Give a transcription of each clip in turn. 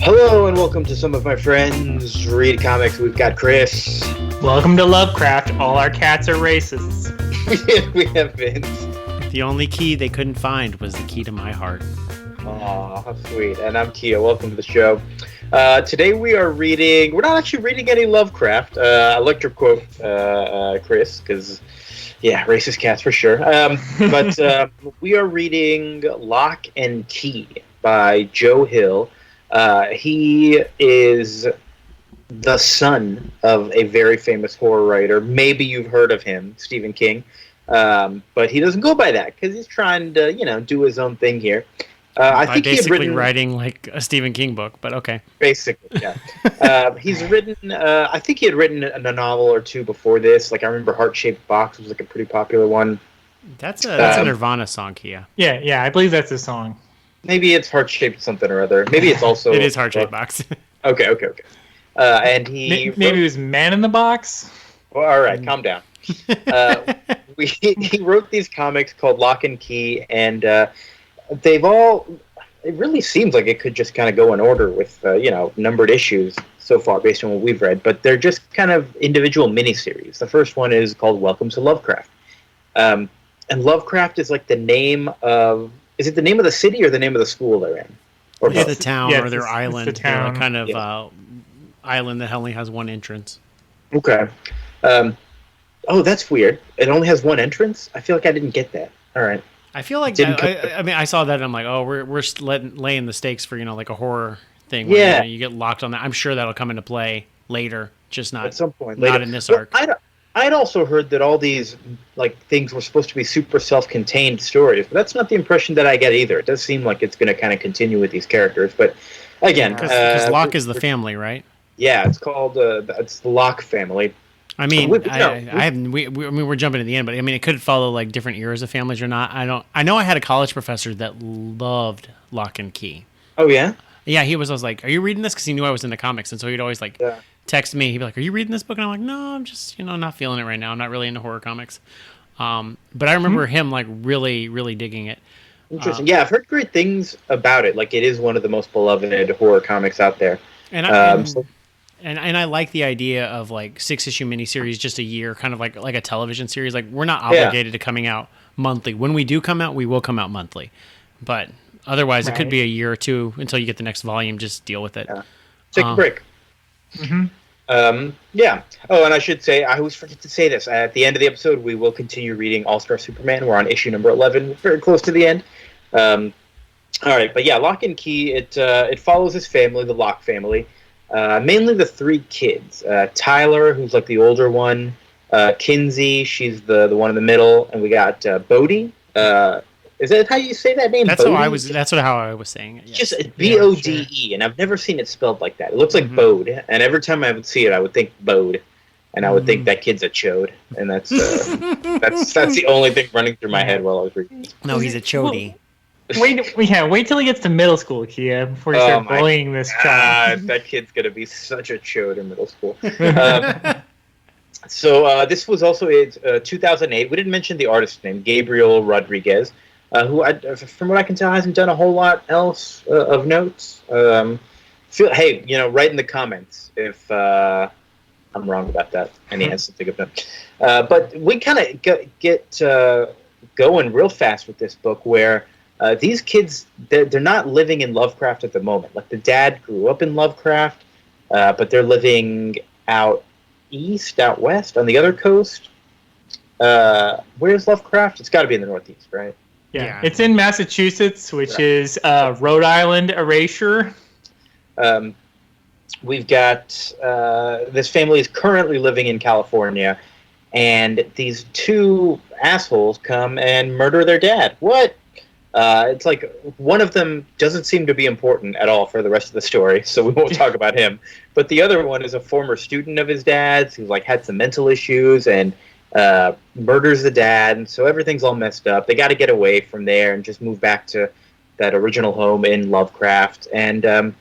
Hello and welcome to Some of My Friends Read Comics. We've got Chris. Welcome to Lovecraft. All our cats are racists. We have Vince. The only key they couldn't find was the key to my heart. Aw, how sweet. And I'm Kia. Welcome to the show. Today we're not actually reading any Lovecraft. I liked your quote, Chris, because, yeah, racist cats for sure. But we are reading Locke and Key by Joe Hill. He is the son of a very famous horror writer. Maybe you've heard of him, Stephen King. But he doesn't go by that because he's trying to, do his own thing here. I think basically writing like a Stephen King book, but okay. Basically, yeah. He's written. I think he had written a novel or two before this. Like I remember, Heart-Shaped Box was like a pretty popular one. That's a Nirvana song, Kia. Yeah, I believe that's a song. Maybe it's Heart-Shaped something or other. Maybe it's also it is Heart-Shaped Box. Okay. And he maybe it was Man in the Box. Well, all right, calm down. He wrote these comics called Locke and Key, and it really seems like it could just kind of go in order with, numbered issues so far based on what we've read, but they're just kind of individual miniseries. The first one is called Welcome to Lovecraft. And Lovecraft is like the name of, is it the name of the city or the name of the school they're in? Or it's the town or their island. It's the town. They're kind of island that only has one entrance. Okay. Oh, that's weird. It only has one entrance? I feel like I didn't get that. All right. I feel like I saw that and I'm like, oh, we're laying the stakes for like a horror thing. Where, you get locked on that. I'm sure that'll come into play later, just not at some point later. Not in this arc. I'd also heard that all these things were supposed to be super self-contained stories, but that's not the impression that I get either. It does seem like it's going to kind of continue with these characters, but again, because Locke is the family, right? Yeah, it's called it's the Locke family. I mean, we're jumping to the end, but I mean, it could follow different eras of families or not. I know I had a college professor that loved Locke and Key. Oh yeah. Yeah, I was like, "Are you reading this?" Because he knew I was into comics, and so he'd always text me. He'd be like, "Are you reading this book?" And I'm like, "No, I'm just not feeling it right now. I'm not really into horror comics." But I remember him really, really digging it. Interesting. Yeah, I've heard great things about it. Like it is one of the most beloved horror comics out there. And I like the idea of 6-issue miniseries, just a year, kind of like a television series. Like we're not obligated to coming out monthly. When we do come out, we will come out monthly. But otherwise, it could be a year or two until you get the next volume. Just deal with it. Yeah. Take a break. Mm-hmm. Yeah. Oh, and I should say, I always forget to say this. At the end of the episode, we will continue reading All-Star Superman. We're on issue number 11. We're very close to the end. All right, but yeah, Locke and Key. It follows his family, the Locke family. Mainly the three kids. Tyler, who's the older one. Kinsey, she's the one in the middle, and we got Bodhi. Is that how you say that name? That's Bodhi? how I was saying it. Yes. Just Bode, and I've never seen it spelled like that. It looks like Bode, and every time I would see it, I would think Bode, and I would think that kid's a chode, and that's the only thing running through my head while I was reading. No, he's a chody. Wait till he gets to middle school, Kia, before you start bullying this child. That kid's gonna be such a chode in middle school. So this was also 2008. We didn't mention the artist's name, Gabriel Rodriguez, who, from what I can tell, hasn't done a whole lot else of notes. Write in the comments if I'm wrong about that, and he has something of note. But we kind of get going real fast with this book, where these kids, they're not living in Lovecraft at the moment. The dad grew up in Lovecraft, but they're living out west, on the other coast. Where's Lovecraft? It's got to be in the Northeast, right? Yeah. It's in Massachusetts, which is Rhode Island erasure. We've got this family is currently living in California, and these two assholes come and murder their dad. What? It's one of them doesn't seem to be important at all for the rest of the story, so we won't talk about him. But the other one is a former student of his dad's who's had some mental issues and murders the dad, and so everything's all messed up. They got to get away from there and just move back to that original home in Lovecraft. And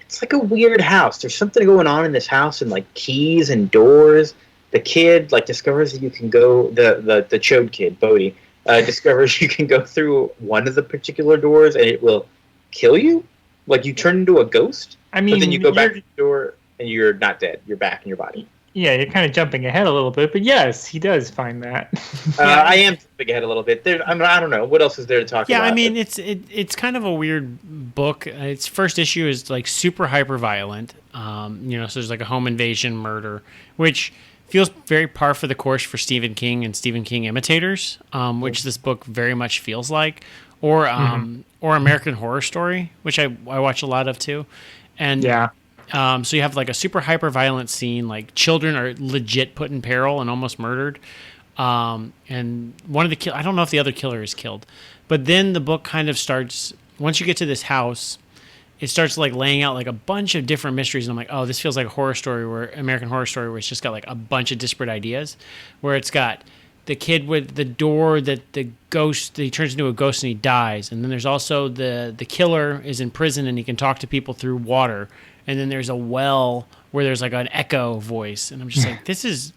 it's a weird house. There's something going on in this house, and keys and doors. The kid discovers that you can go. The chode kid, Bodhi. Discovers you can go through one of the particular doors and it will kill you. You turn into a ghost. I mean, but then you go back to the door and you're not dead. You're back in your body. Yeah, you're kind of jumping ahead a little bit, but yes, he does find that. I am jumping ahead a little bit. I don't know. What else is there to talk about? Yeah, I mean, it's kind of a weird book. Its first issue is like super hyper violent. So there's like a home invasion, murder, which feels very par for the course for Stephen King and Stephen King imitators, which this book very much feels like, or American Horror Story, which I watch a lot of too, and yeah. So you have like a super hyper violent scene, like children are legit put in peril and almost murdered. And one of the I don't know if the other killer is killed, but then the book kind of starts, once you get to this house, it starts like laying out like a bunch of different mysteries. And I'm like, oh, this feels like a horror story American Horror Story, where it's just got like a bunch of disparate ideas, where it's got the kid with the door that the ghost, he turns into a ghost and he dies. And then there's also the killer is in prison and he can talk to people through water. And then there's a well where there's like an echo voice. And I'm just like, this is,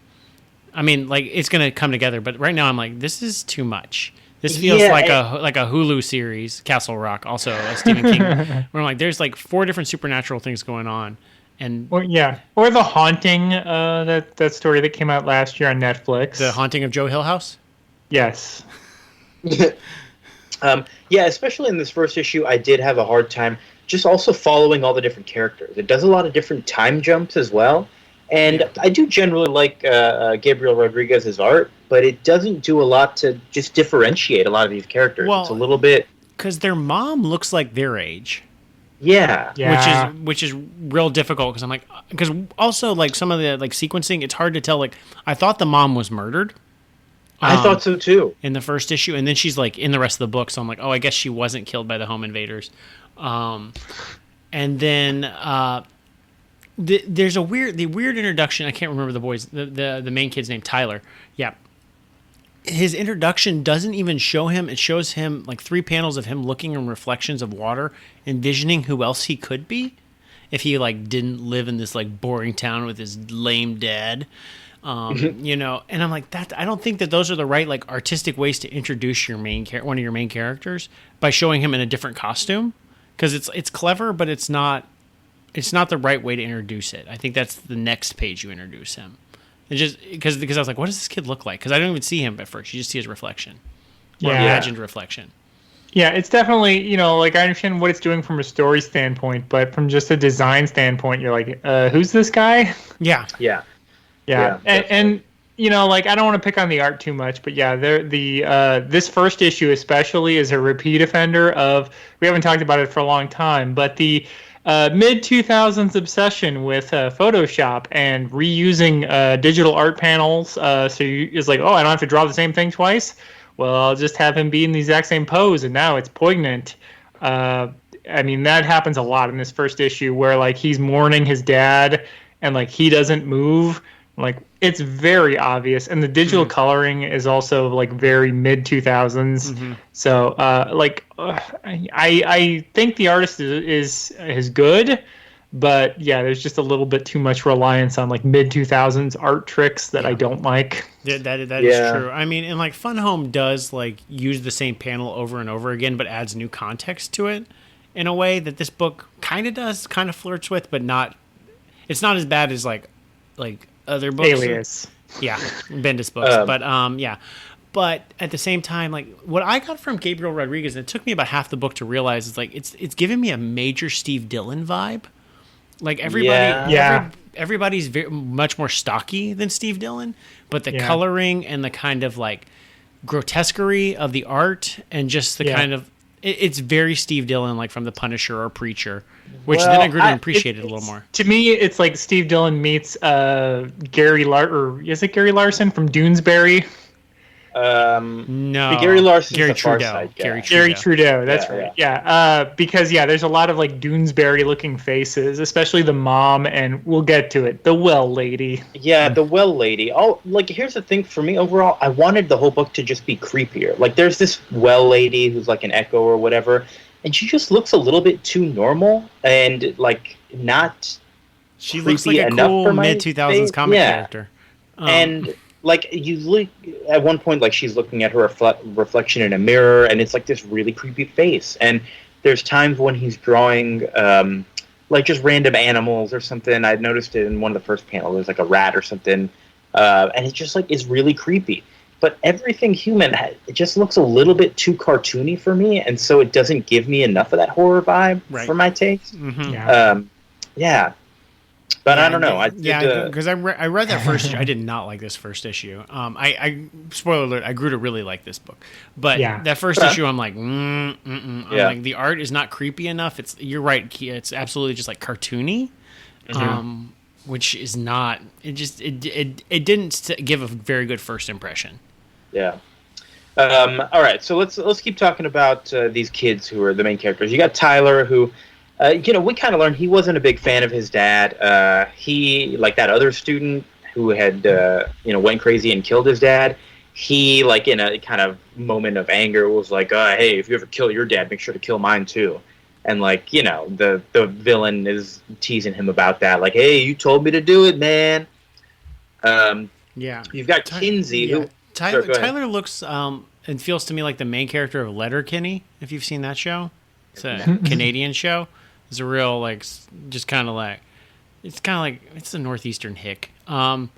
I mean, like it's going to come together. But right now I'm like, this is too much. This feels like a Hulu series, Castle Rock, also a Stephen King, where I'm like, there's like 4 different supernatural things going on. And or The Haunting, that story that came out last year on Netflix. The Haunting of Joe Hill House? Yes. Especially in this first issue, I did have a hard time just also following all the different characters. It does a lot of different time jumps as well. And I do generally like Gabriel Rodriguez's art, but it doesn't do a lot to just differentiate a lot of these characters. Well, it's a little bit... Because their mom looks like their age. Yeah. Which is real difficult, because I'm like... Because also, like, some of the like sequencing, it's hard to tell. Like, I thought the mom was murdered. I thought so, too. In the first issue. And then she's, like, in the rest of the book. So I'm like, oh, I guess she wasn't killed by the home invaders. And then there's the weird introduction. I can't remember the boys. The main kid's name, Tyler. Yeah. His introduction doesn't even show him. It shows him like 3 panels of him looking in reflections of water, envisioning who else he could be if he like didn't live in this like boring town with his lame dad. And I'm like, that I don't think that those are the right like artistic ways to introduce your one of your main characters by showing him in a different costume, because it's clever, but it's not the right way to introduce it. I think that's the next page you introduce him. It just because I was like, what does this kid look like? Because I don't even see him at first. You just see his reflection, or imagined reflection. Yeah, it's definitely, like I understand what it's doing from a story standpoint, but from just a design standpoint, you're like, who's this guy? Yeah. And like I don't want to pick on the art too much, but this first issue especially is a repeat offender of, we haven't talked about it for a long time, but the mid-2000s obsession with Photoshop and reusing digital art panels. So it's like, oh, I don't have to draw the same thing twice. Well, I'll just have him be in the exact same pose, and now it's poignant. I mean, that happens a lot in this first issue, where like he's mourning his dad, and like he doesn't move. Like it's very obvious, and the digital coloring is also like very mid-2000s. Mm-hmm. So I think the artist is good, but yeah, there's just a little bit too much reliance on like mid-2000s art tricks that I don't like. Yeah, that is true. I mean, and like Fun Home does like use the same panel over and over again, but adds new context to it in a way that this book kind of flirts with, but not. It's not as bad as like other books. Alias. Bendis books. But at the same time, like what I got from Gabriel Rodriguez, and it took me about half the book to realize, is like it's giving me a major Steve Dillon vibe. Like everybody's much more stocky than Steve Dillon, but the coloring and the kind of like grotesquerie of the art and just the kind of it's very Steve Dillon, like from The Punisher or Preacher, which then I grew to appreciate it a little more. To me, it's like Steve Dillon meets Gary Larson from Doonesbury? No, Gary Larson, Gary Trudeau. Gary Trudeau, that's right. Yeah, because there's a lot of like Doonesbury-looking faces, especially the mom, and we'll get to it. The well lady. Yeah, the well lady. Oh, like here's the thing for me overall. I wanted the whole book to just be creepier. Like there's this well lady who's like an echo or whatever, and she just looks a little bit too normal and like not. She looks like a cool mid-2000s comic character, and. Like, you look at one point, like, she's looking at her reflection in a mirror, and it's, like, this really creepy face. And there's times when he's drawing like just random animals or something. I noticed it in one of the first panels. There's like a rat or something, and it just like is really creepy. But everything human, it just looks a little bit too cartoony for me, and so it doesn't give me enough of that horror vibe for my taste. Mm-hmm. Yeah. But I don't know. Because I read that first issue. I did not like this first issue. I spoiler alert, I grew to really like this book. But that first issue, I'm like, I'm like, the art is not creepy enough. You're right. It's absolutely just like cartoony, which is not. It didn't give a very good first impression. Yeah. All right. So let's keep talking about these kids who are the main characters. You got Tyler, who. We kind of learned he wasn't a big fan of his dad. He, like that other student who had, went crazy and killed his dad, he, like, in a kind of moment of anger was like, hey, if you ever kill your dad, make sure to kill mine too. And, like, the villain is teasing him about that. Like, hey, you told me to do it, man. You've got Kinsey. Who, Tyler looks and feels to me like the main character of Letterkenny, if you've seen that show. It's a Canadian show. It's a real, like, just kind of like, it's a northeastern hick. And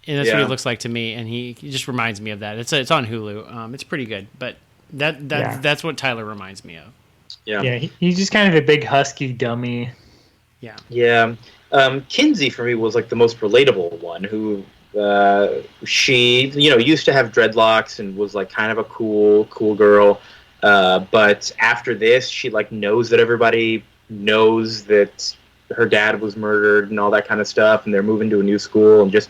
that's what he looks like to me, and he just reminds me of that. It's on Hulu. It's pretty good, but that's what Tyler reminds me of. Yeah, he's just kind of a big husky dummy. Yeah. Kinsey, for me, was, like, the most relatable one, who, she, used to have dreadlocks and was, like, kind of a cool girl. But after this, she, like, knows that everybody knows that her dad was murdered and all that kind of stuff, and they're moving to a new school and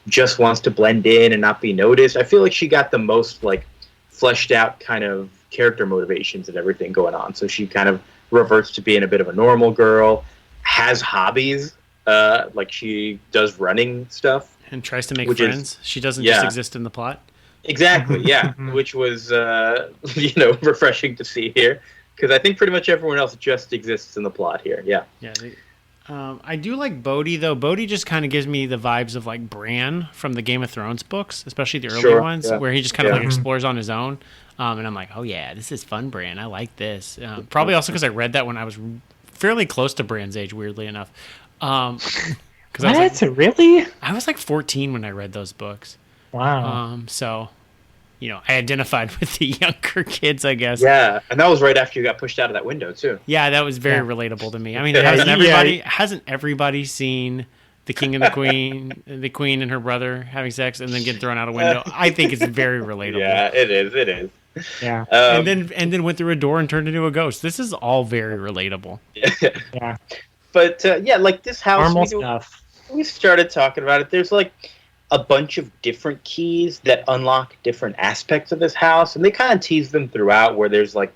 just wants to blend in and not be noticed. I feel like she got the most, like, fleshed out kind of character motivations and everything going on. So she kind of reverts to being a bit of a normal girl, has hobbies, like she does running stuff. And tries to make friends. She doesn't just exist in the plot. Exactly, yeah, which was, refreshing to see here. Because I think pretty much everyone else just exists in the plot here, yeah. I do like Bodhi, though. Bodhi just kind of gives me the vibes of, like, Bran from the Game of Thrones books, especially the early ones, where he just kind of, like, explores on his own. And I'm like, oh, yeah, this is fun, Bran. I like this. Probably also because I read that when I was fairly close to Bran's age, weirdly enough. Really? I was, like, 14 when I read those books. Wow. So... I identified with the younger kids, I guess. Yeah, and that was right after you got pushed out of that window, too. Yeah, that was very relatable to me. I mean, hasn't everybody seen the King and the Queen and her brother having sex and then get thrown out a window? I think it's very relatable. Yeah, it is. Yeah. And then went through a door and turned into a ghost. This is all very relatable. Yeah. But, like this house, we started talking about it. There's, like, a bunch of different keys that unlock different aspects of this house, and they kind of tease them throughout, where there's, like,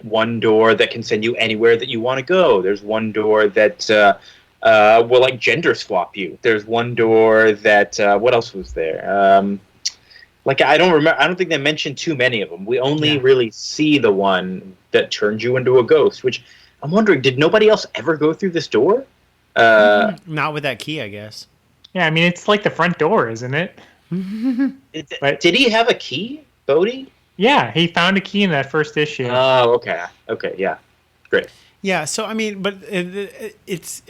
one door that can send you anywhere that you want to go. There's one door that will, like, gender swap you. There's one door that what else was there? I don't remember. I don't think they mentioned too many of them. We only really see the one that turns you into a ghost, which I'm wondering, did nobody else ever go through this door? Not with that key, I guess. Yeah, I mean, it's like the front door, isn't it? Did he have a key, Bodhi? Yeah, he found a key in that first issue. Oh, okay. Okay, yeah. Great. Yeah, so, I mean, but it's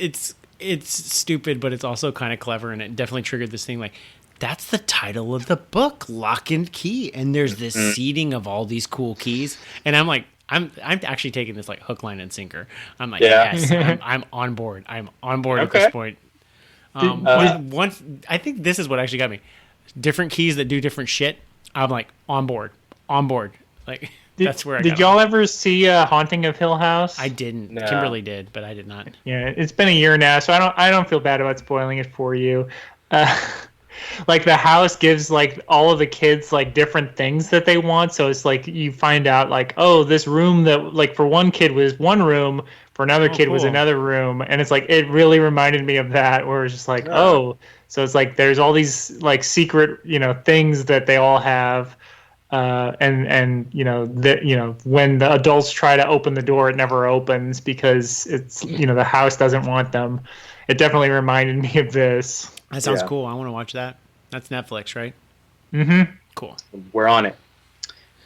stupid, but it's also kind of clever, and it definitely triggered this thing, like, that's the title of the book, Lock and Key, and there's this seeding of all these cool keys, and I'm like, I'm actually taking this, like, hook, line, and sinker. I'm like, yes, I'm on board. I'm on board at this point. Once I think this is what actually got me. Different keys that do different shit. I'm like on board. Like that's where I did y'all ever see Haunting of Hill House? I didn't. No. Kimberly did, but I did not. Yeah, it's been a year now, so I don't feel bad about spoiling it for you. Like the house gives like all of the kids like different things that they want, so it's like you find out like, oh, this room that like for one kid was one room, for another kid was another room, and it's like it really reminded me of that, where it's just like, so it's like there's all these like secret things that they all have, and when the adults try to open the door, it never opens because it's the house doesn't want them. It definitely reminded me of this. That sounds cool. I want to watch that. That's Netflix, right? Mm-hmm. Cool. We're on it.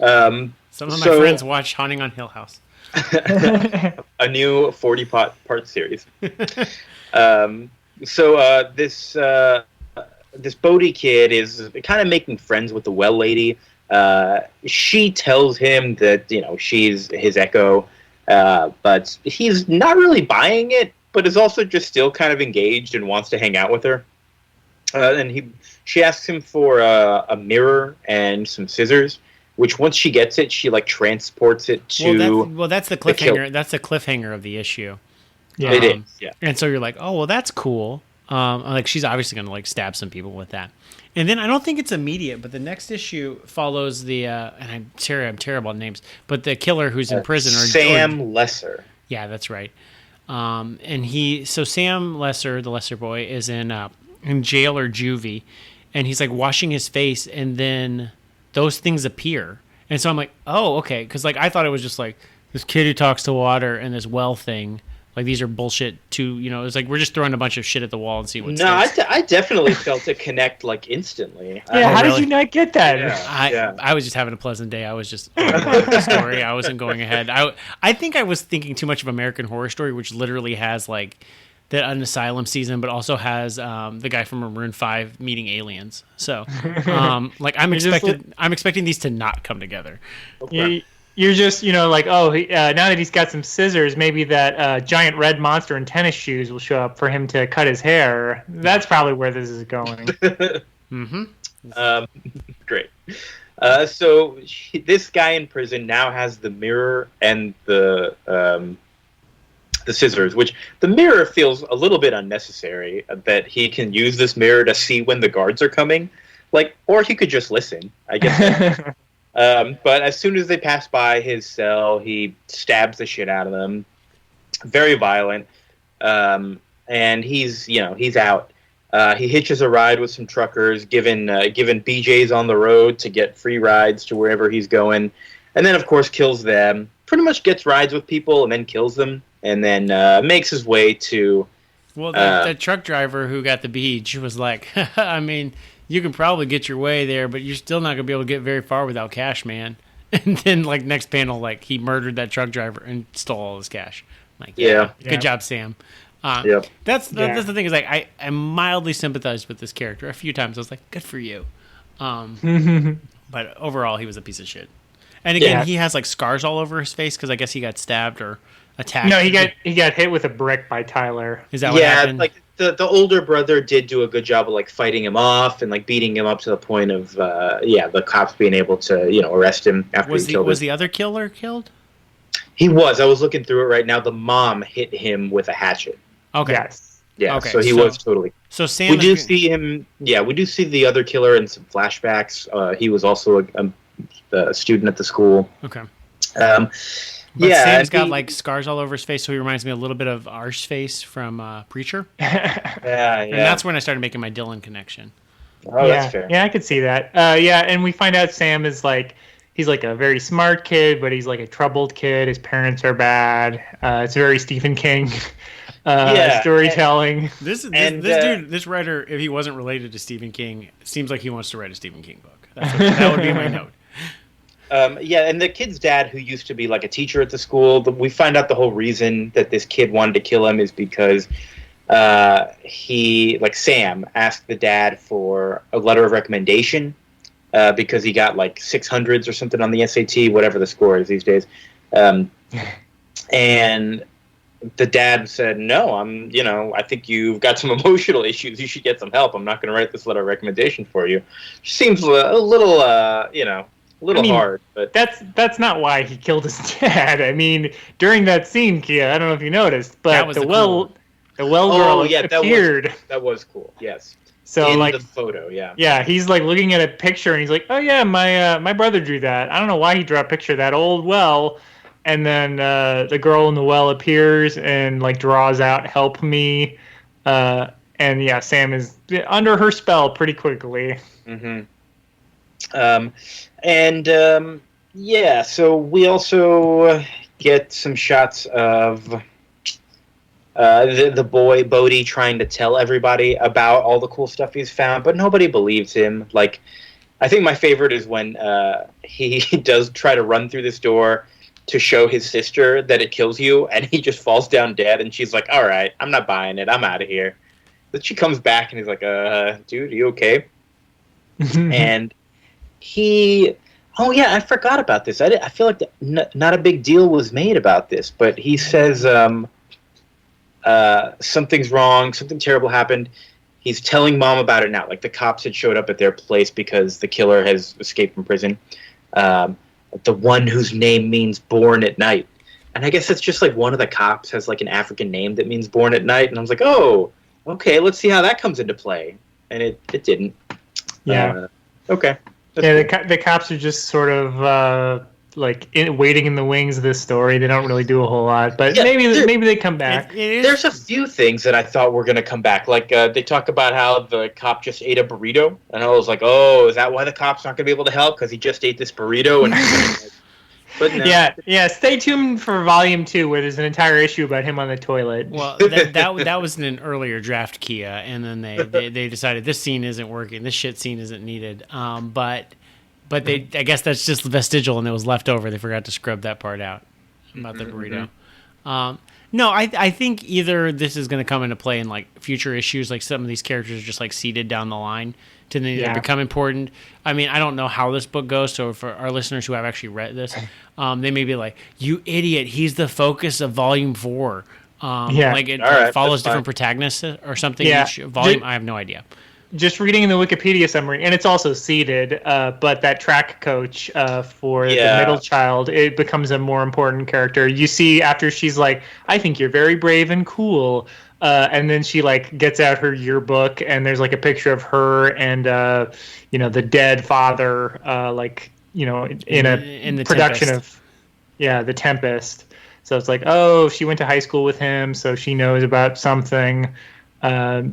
Some of my friends watch Haunting on Hill House. A new 40-part series. This Bodhi kid is kind of making friends with the well lady. She tells him that she's his echo, but he's not really buying it. But is also just still kind of engaged and wants to hang out with her. She asks him for a mirror and some scissors. Which once she gets it, she transports it to. Well, that's the cliffhanger. That's the cliffhanger of the issue. Yeah, it is. Yeah, and so you're like, oh well, that's cool. She's obviously gonna stab some people with that. And then I don't think it's immediate, but the next issue follows the and I'm terrible at names, but the killer who's in prison Sam Lesser. Yeah, that's right. Sam Lesser, the Lesser boy, is in jail or juvie, and he's washing his face, and then those things appear. And so I'm like, oh, okay. Because I thought it was just this kid who talks to water and this well thing. These are bullshit too. It's we're just throwing a bunch of shit at the wall and see what sticks. No, I definitely felt it connect instantly. Yeah, how did you not get that? Yeah. I was just having a pleasant day. I was just the story. I wasn't going ahead. I think I was thinking too much of American Horror Story, which literally has an asylum season, but also has the guy from Maroon 5 meeting aliens. So, I'm expecting these to not come together. Okay. You're just, now that he's got some scissors, maybe that giant red monster in tennis shoes will show up for him to cut his hair. That's probably where this is going. Mm-hmm. Great. This guy in prison now has the mirror and the scissors, which the mirror feels a little bit unnecessary, that he can use this mirror to see when the guards are coming. Or he could just listen, I guess. But as soon as they pass by his cell, he stabs the shit out of them. Very violent. And he's out. He hitches a ride with some truckers, given BJs on the road to get free rides to wherever he's going. And then, of course, kills them. Pretty much gets rides with people and then kills them. And then makes his way to... Well, the truck driver who got the beach was like, I mean... You can probably get your way there, but you're still not going to be able to get very far without cash, man. And then, next panel, he murdered that truck driver and stole all his cash. Good job, Sam. That's the thing is, I mildly sympathized with this character. A few times I was like, good for you. But overall, he was a piece of shit. And again, he has, scars all over his face because I guess he got stabbed or attacked. No, he got hit with a brick by Tyler. Is that what happened? The older brother did do a good job of fighting him off and beating him up to the point of the cops being able to arrest him after he killed him. Was the other killer killed? He was. I was looking through it right now. The mom hit him with a hatchet. Okay. Yes. Yeah. Okay, so he was totally. So Sam. We do see him. Yeah, we do see the other killer in some flashbacks. He was also a student at the school. Okay. But Sam's got scars all over his face, so he reminds me a little bit of Arseface from Preacher. Yeah. And that's when I started making my Dylan connection. Oh, that's fair. Yeah, I could see that. And we find out Sam is he's a very smart kid, but he's a troubled kid. His parents are bad. It's very Stephen King storytelling. This dude, this writer, if he wasn't related to Stephen King, seems like he wants to write a Stephen King book. That would be my note. And the kid's dad, who used to be a teacher at the school, we find out the whole reason that this kid wanted to kill him is because Sam asked the dad for a letter of recommendation because he got 600s or something on the SAT, whatever the score is these days. And the dad said, no, I think you've got some emotional issues. You should get some help. I'm not going to write this letter of recommendation for you. Seems a little, hard, but that's not why he killed his dad. I mean, during that scene, Kia, I don't know if you noticed, but the well girl appeared. That was cool. Yes. So in the photo, yeah. Yeah, he's looking at a picture and he's like, "Oh yeah, my brother drew that." I don't know why he drew a picture of that old well, and then the girl in the well appears and draws out, "Help me," and Sam is under her spell pretty quickly. Mm-hmm. So we also get some shots of the boy Bodhi trying to tell everybody about all the cool stuff he's found, but nobody believes him. I think my favorite is when he does try to run through this door, to show his sister that it kills you, and he just falls down dead, and she's like, all right, I'm not buying it. I'm out of here. Then she comes back, and he's like, dude, are you okay? And he... Oh, yeah, I forgot about this. I feel like not a big deal was made about this, but he says something's wrong, something terrible happened. He's telling Mom about it now. Like, the cops had showed up at their place because the killer has escaped from prison. The one whose name means born at night. And I guess it's just like one of the cops has like an African name that means born at night. And I was like, oh, okay, let's see how that comes into play. And it didn't. Yeah. Okay. That's cool. The cops are just sort of waiting in the wings of this story. They don't really do a whole lot, but maybe they come back. There's a few things that I thought were going to come back. Like they talk about how the cop just ate a burrito, and I was like, "Oh, is that why the cop's not going to be able to help because he just ate this burrito?" And but no. Yeah. Stay tuned for Volume 2, where there's an entire issue about him on the toilet. Well, that was in an earlier draft, Kia, and then they decided this scene isn't working. This shit scene isn't needed. But I guess that's just vestigial, and it was left over. They forgot to scrub that part out about the burrito. No, I think either this is going to come into play in like future issues, like some of these characters are just like seeded down the line to then become important. I mean, I don't know how this book goes, so for our listeners who have actually read this, they may be like, "You idiot! He's the focus of Volume 4." Like it follows different protagonists or something each volume. I have no idea. Just reading in the Wikipedia summary, and it's also seeded, but that track coach for the middle child, it becomes a more important character. You see after she's like, I think you're very brave and cool, and then she like gets out her yearbook, and there's like a picture of her and the dead father, in the production Tempest. of The Tempest. So it's like, oh, she went to high school with him, so she knows about something.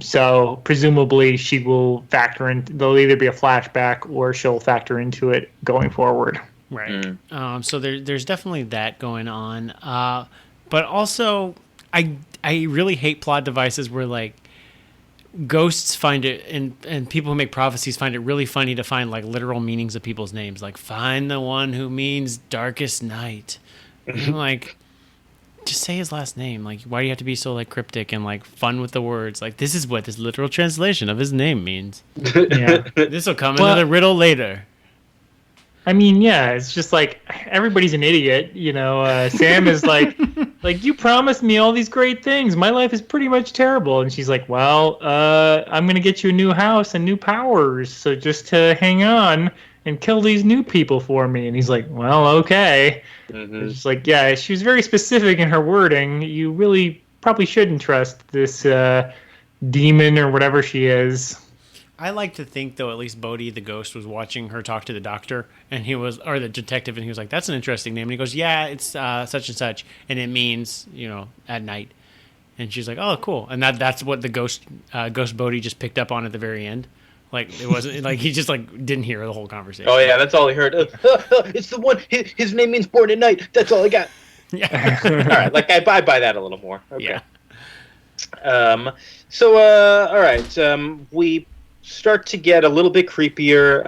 So presumably she will factor in. There'll either be a flashback or she'll factor into it going forward. Right. So there's definitely that going on. But also, I really hate plot devices where like ghosts find it, and people who make prophecies find it really funny to find like literal meanings of people's names. Like, find the one who means darkest night. And I'm like, just say his last name. Like, why do you have to be so like cryptic and like fun with the words? Like, this is what this literal translation of his name means. This will come into the riddle later. I mean, it's just like everybody's an idiot, Sam is like you promised me all these great things. My life is pretty much terrible. And she's like, well, I'm gonna get you a new house and new powers, so just to hang on and kill these new people for me. And he's like, well, okay. It's like, she was very specific in her wording. You really probably shouldn't trust this demon or whatever she is. I like to think, though, at least Bodhi, the ghost, was watching her talk to the doctor, or the detective, and he was like, that's an interesting name. And he goes, yeah, it's such and such, and it means, at night. And she's like, oh, cool. And that's what the ghost Bodhi just picked up on at the very end. Like, it wasn't like he just like didn't hear the whole conversation. Oh yeah, that's all he heard. It's the one. His name means born at night. That's all I got. Yeah. All right. Like I buy that a little more. Okay. Yeah. All right. We start to get a little bit creepier.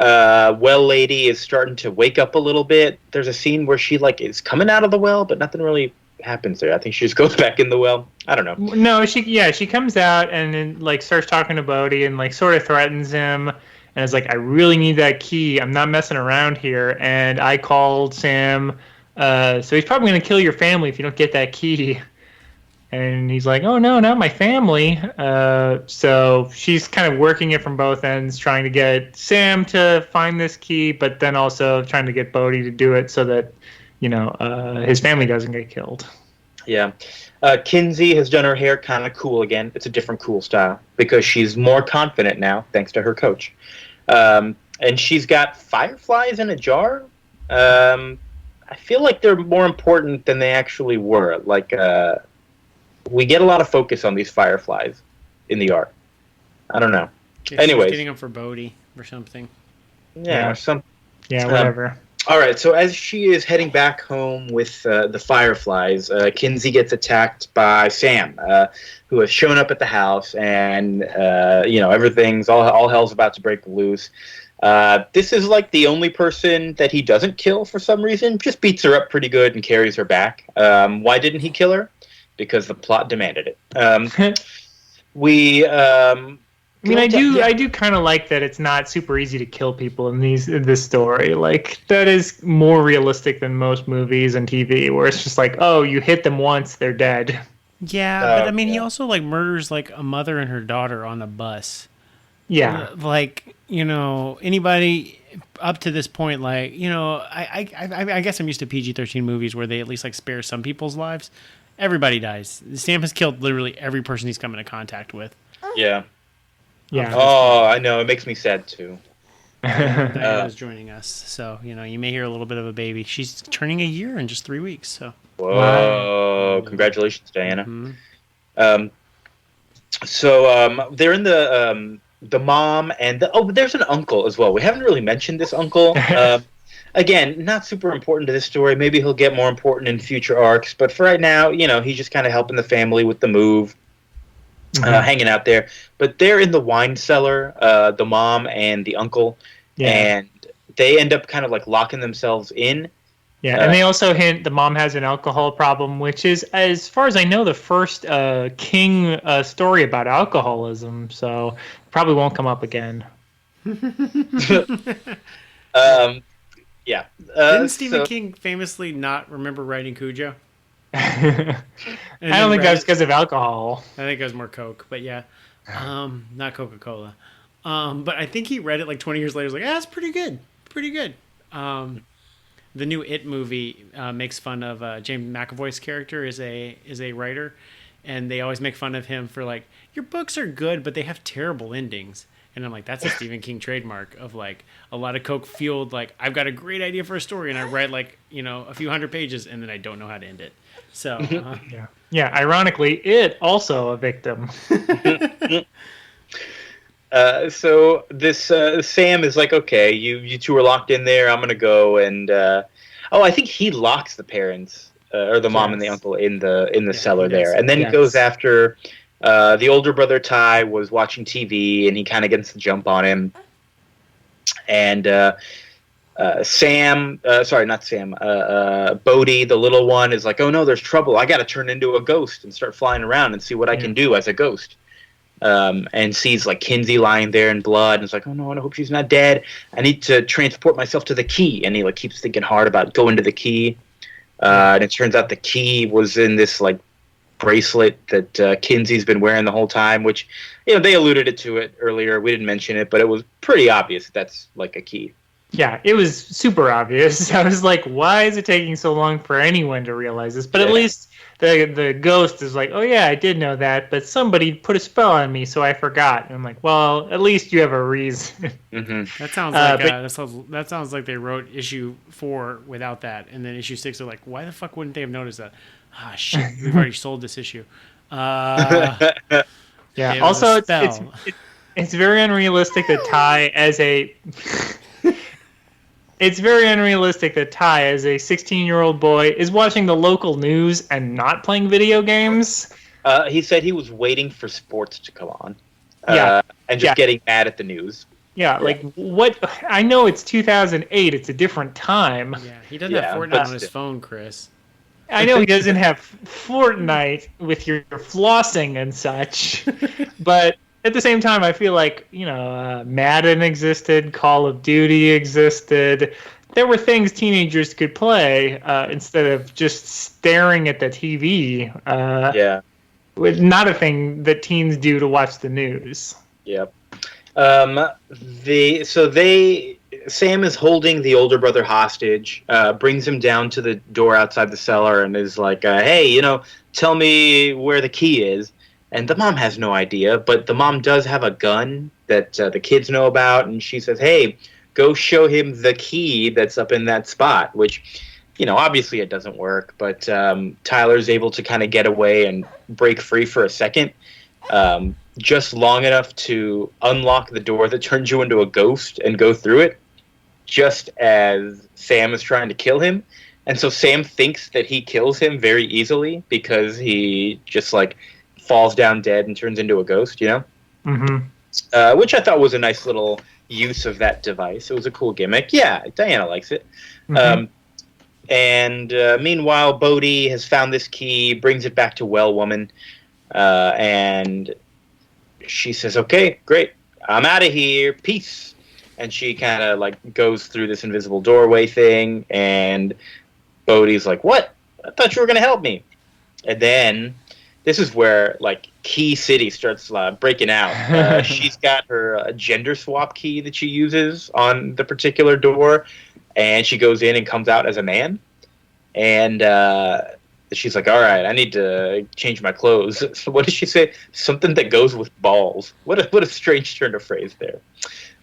Well lady is starting to wake up a little bit. There's a scene where she like is coming out of the well, but nothing really happens there. I think she just goes back in the well. I don't know. No, she comes out and then like starts talking to Bodhi and like sort of threatens him and is like, I really need that key. I'm not messing around here. And I called Sam, so he's probably gonna kill your family if you don't get that key. And he's like, oh no, not my family. So she's kind of working it from both ends, trying to get Sam to find this key, but then also trying to get Bodhi to do it so that his family doesn't get killed. Yeah. Kinsey has done her hair kind of cool again. It's a different cool style because she's more confident now, thanks to her coach. And she's got fireflies in a jar. I feel like they're more important than they actually were. Like, we get a lot of focus on these fireflies in the art. I don't know. Anyways. Getting them for Bodhi or something. Yeah. Whatever. All right, so as she is heading back home with the fireflies, Kinsey gets attacked by Sam, who has shown up at the house, and everything's all hell's about to break loose. This is like the only person that he doesn't kill for some reason. Just beats her up pretty good and carries her back. Why didn't he kill her? Because the plot demanded it. I do kind of like that it's not super easy to kill people in this story. Like, that is more realistic than most movies and TV, where it's just like, oh, you hit them once, they're dead. Yeah, but I mean, he also like murders like a mother and her daughter on a bus. Yeah, like, you know, anybody up to this point, like, you know, I guess I'm used to PG-13 movies where they at least like spare some people's lives. Everybody dies. Sam has killed literally every person he's come into contact with. Yeah. Yeah. Oh, I know. It makes me sad too. Diana's joining us, so you know you may hear a little bit of a baby. She's turning a year in just 3 weeks. So. Whoa! Congratulations, Diana. Mm-hmm. So they're in the mom and there's an uncle as well. We haven't really mentioned this uncle. Again, not super important to this story. Maybe he'll get more important in future arcs, but for right now, you know, he's just kind of helping the family with the move. Hanging out there, but they're in the wine cellar, the mom and the uncle, and they end up kind of like locking themselves in. Yeah, and they also hint the mom has an alcohol problem, which is, as far as I know, the first King story about alcoholism, so probably won't come up again. Yeah. Didn't Stephen King famously not remember writing Cujo? I don't think that's because of alcohol. I think it was more Coke, but yeah, not Coca-Cola. But I think he read it like 20 years later. He was like, "Yeah, it's pretty good, pretty good." The new It movie makes fun of James McAvoy's character is a writer, and they always make fun of him for like, your books are good, but they have terrible endings. And I'm like, that's a Stephen King trademark of like a lot of Coke fueled, like, I've got a great idea for a story and I write like, you know, a few hundred pages and then I don't know how to end it. So, yeah. Ironically, It also a victim. So this Sam is like, okay, you two are locked in there. I'm gonna go and I think he locks the parents or the mom and the uncle in the cellar there, and then he goes after the older brother. Ty was watching TV and he kind of gets the jump on him, and Bodie, the little one, is like, oh no, there's trouble. I got to turn into a ghost and start flying around and see what I can do as a ghost. And sees like Kinsey lying there in blood, and it's like, oh no, I hope she's not dead. I need to transport myself to the key, and he like keeps thinking hard about going to the key. And it turns out the key was in this like bracelet that Kinsey's been wearing the whole time, which, you know, they alluded to it earlier. We didn't mention it, but it was pretty obvious that's like a key. Yeah, it was super obvious. I was like, why is it taking so long for anyone to realize this? But at least the ghost is like, oh yeah, I did know that, but somebody put a spell on me, so I forgot. And I'm like, well, at least you have a reason. Mm-hmm. That sounds like they wrote issue 4 without that, and then issue 6 are like, why the fuck wouldn't they have noticed that? Ah, shit, we've already sold this issue. Yeah. Also, it's very unrealistic that Ty as a It's very unrealistic that Ty, as a 16-year-old boy, is watching the local news and not playing video games. He said he was waiting for sports to come on. And just getting mad at the news. Yeah, like, what? I know it's 2008. It's a different time. Yeah, he doesn't have Fortnite on his phone, Chris. I know he doesn't have Fortnite with your flossing and such, but at the same time, I feel like, you know, Madden existed, Call of Duty existed. There were things teenagers could play instead of just staring at the TV. Not a thing that teens do to watch the news. Yep. Sam is holding the older brother hostage, brings him down to the door outside the cellar and is like, hey, you know, tell me where the key is. And the mom has no idea, but the mom does have a gun that the kids know about, and she says, hey, go show him the key that's up in that spot, which, you know, obviously it doesn't work, but Tyler's able to kind of get away and break free for a second, just long enough to unlock the door that turns you into a ghost and go through it, just as Sam is trying to kill him. And so Sam thinks that he kills him very easily because he just, like, falls down dead and turns into a ghost, you know? Mm-hmm. Which I thought was a nice little, use of that device. It was a cool gimmick. Yeah, Diana likes it. And meanwhile, Bodhi has found this key, brings it back to Well Woman, and she says, "Okay, great, I'm out of here. Peace." And she kind of like goes through this invisible doorway thing, and Bodhi's like, "What? I thought you were gonna help me." And then this is where like Key City starts breaking out. She's got her gender swap key that she uses on the particular door, and she goes in and comes out as a man. And she's like, "All right, I need to change my clothes." So what does she say? Something that goes with balls. What a strange turn of phrase there.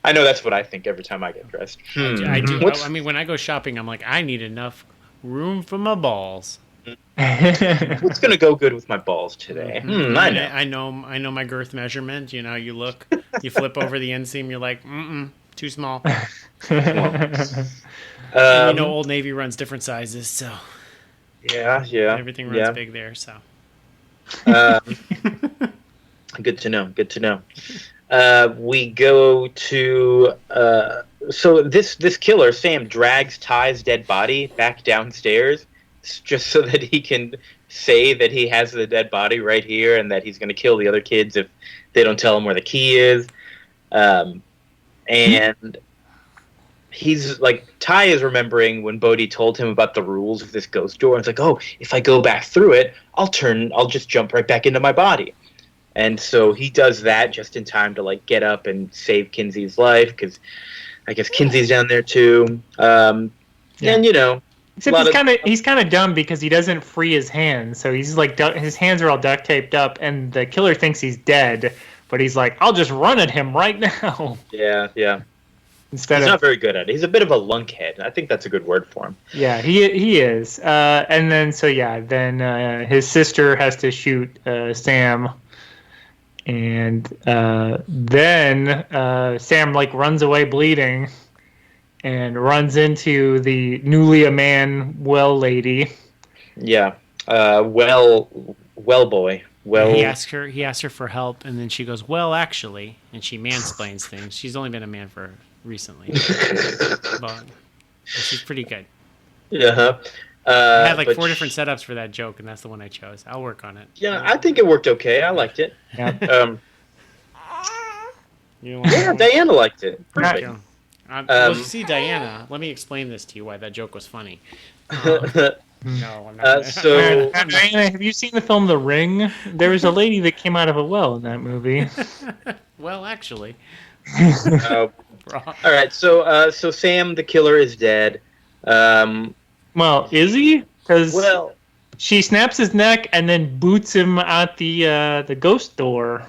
I know that's what I think every time I get dressed. I do. I mean, when I go shopping, I'm like, I need enough room for my balls. What's going to go good with my balls today? I know my girth measurement. You know, you look, you flip over the inseam, you're like, too small. And you know, Old Navy runs different sizes, so yeah, everything runs big there. So good to know. We go to so this killer Sam drags Ty's dead body back downstairs just so that he can say that he has the dead body right here and that he's going to kill the other kids if they don't tell him where the key is. And he's like, Ty is remembering when Bodhi told him about the rules of this ghost door. And it's like, oh, if I go back through it, I'll just jump right back into my body. And so he does that just in time to like get up and save Kinsey's life, because I guess Kinsey's down there too. And you know, except he's kind of dumb because he doesn't free his hands, so he's like his hands are all duct taped up, and the killer thinks he's dead, but he's like, I'll just run at him right now. Yeah. He's not very good at it. He's a bit of a lunkhead. I think that's a good word for him. Yeah, he is. And then then his sister has to shoot Sam. And then Sam like runs away bleeding and runs into the newly a man well lady. Yeah. Well boy. Well, he asks her for help, and then she goes, "Well, actually," and she mansplains things. She's only been a man for recently, but she's pretty good. Yeah. I had like 4 different setups for that joke, and that's the one I chose. I'll work on it. Yeah, I think it worked okay. I liked it. Yeah. Diana liked it. Perfect. Well, you see, Diana, let me explain this to you why that joke was funny. No, I'm not. Diana, have you seen the film The Ring? There was a lady that came out of a well in that movie. Well, actually. All right, so Sam the killer is dead. Well, is he? Because she snaps his neck and then boots him at the ghost door.